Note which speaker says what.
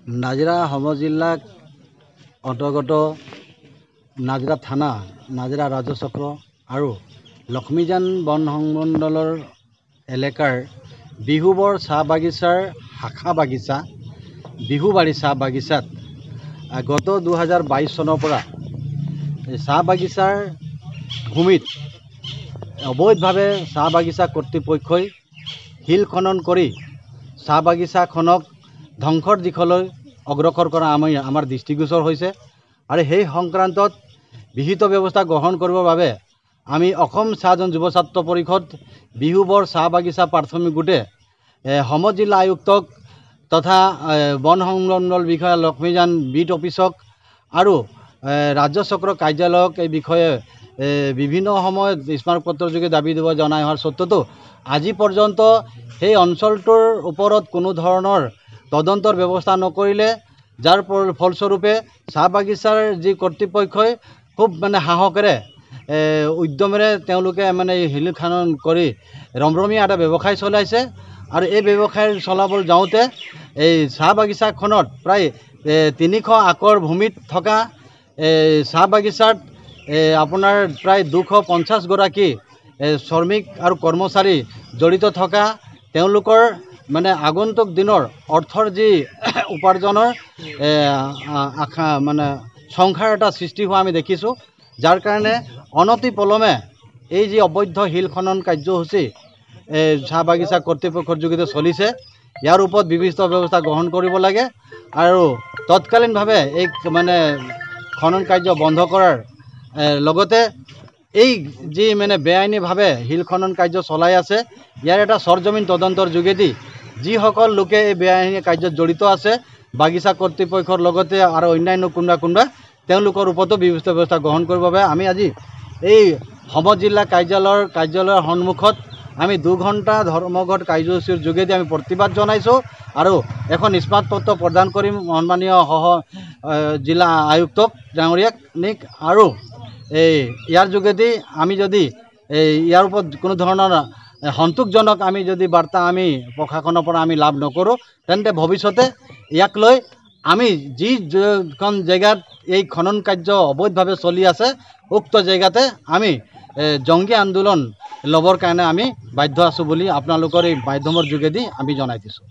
Speaker 1: নাজিৰা সমজিল্লাক অন্তৰ্গত নাজিৰা থানা, নাজিৰা ৰাজচক্ৰ আৰু লক্ষ্মীজান বন সংমণ্ডলৰ এলেকাৰ বিহুবৰ চাহ বাগিচাৰ শাখা বাগিচা বিহুবাৰী চাহ বাগিচাত গত 2022 চনৰ পৰা চাহ বাগিচাৰ ভূমিত অবৈধভাৱে চাহ বাগিচা কৰ্তৃপক্ষই শিল খনন কৰি চাহ বাগিচাখনক ধ্বংসৰ দিশলৈ অগ্ৰসৰ কৰা আমাৰ দৃষ্টিগোচৰ হৈছে আৰু সেই সংক্ৰান্তত বিহিত ব্যৱস্থা গ্ৰহণ কৰিবৰ বাবে আমি অসম চাহজন যুৱ ছাত্ৰ পৰিষদ বিহুবৰ চাহ বাগিচা প্ৰাথমিক গোটে সমজিল্লা আয়ুক্তক তথা বন সংমণ্ডল বিষয়া লক্ষ্মীজান বিট অফিচক আৰু ৰাজ্যচক্ৰ কাৰ্যালয়ক এই বিষয়ে বিভিন্ন সময়ত স্মাৰকপত্ৰৰ যোগে দাবী দিব জনাই অহাৰ সত্ত্বেও আজি পৰ্যন্ত সেই অঞ্চলটোৰ ওপৰত কোনো ধৰণৰ তদন্তৰ ব্যৱস্থা নকৰিলে, যাৰ ফলস্বৰূপে চাহ বাগিচাৰ যি কৰ্তৃপক্ষই খুব সাহসেৰে উদ্যমেৰে তেওঁলোকে শিল খনন কৰি ৰমৰমীয়া এটা ব্যৱসায় চলাইছে আৰু এই ব্যৱসায় চলাবলৈ যাওঁতে এই চাহ বাগিচাখনত প্ৰায় 300 আকৰ ভূমিত থকা চাহ বাগিচাত আপোনাৰ প্ৰায় 250 গৰাকী শ্ৰমিক আৰু কৰ্মচাৰী জড়িত থকা তেওঁলোকৰ আগন্তুক দিনৰ অৰ্থৰ যি উপাৰ্জনৰ আশা সংখ্যাৰ এটা সৃষ্টি হোৱা আমি দেখিছোঁ, যাৰ কাৰণে অনতি পলমে এই যি অবৈধ শিল খনন কাৰ্যসূচী চাহ বাগিচা কৰ্তৃপক্ষৰ যোগেদি চলিছে ইয়াৰ ওপৰত বিবিধ ব্যৱস্থা গ্ৰহণ কৰিব লাগে আৰু তৎকালীনভাৱে এই খনন কাৰ্য বন্ধ কৰাৰ লগতে এই যি বেআইনীভাৱে শিল খনন কাৰ্য চলাই আছে ইয়াৰ এটা সৰজমিন তদন্তৰ যোগেদি যিসকল লোকে এই বেআইনী কাৰ্যত জড়িত আছে বাগিচা কৰ্তৃপক্ষৰ লগতে আৰু অন্যান্য কোনোবা তেওঁলোকৰ ওপৰতো বিবিধ ব্যৱস্থা গ্ৰহণ কৰিবৰ বাবে আমি আজি এই সমজিল্লা কাৰ্যালয়ৰ সন্মুখত আমি 2 ঘণ্টা ধৰ্মঘট কাৰ্যসূচীৰ যোগেদি আমি প্ৰতিবাদ জনাইছোঁ আৰু এখন স্মাৰকপত্ৰ প্ৰদান কৰিম সন্মানীয় জিলা আয়ুক্তক ডাঙৰীয়াক আৰু ইয়াৰ যোগেদি আমি যদি ইয়াৰ ওপৰত কোনো ধৰণৰ সন্তোষজনক আমি যদি বাৰ্তা আমি প্ৰশাসনৰ পৰা আমি লাভ নকৰোঁ তেন্তে ভৱিষ্যতে ইয়াক লৈ আমি যিখন জেগাত এই খনন কাৰ্য অবৈধভাৱে চলি আছে উক্ত জেগাতে আমি জংগী আন্দোলন ল'বৰ কাৰণে আমি বাধ্য আছোঁ বুলি আপোনালোকৰ এই মাধ্যমৰ যোগেদি আমি জনাই দিছোঁ।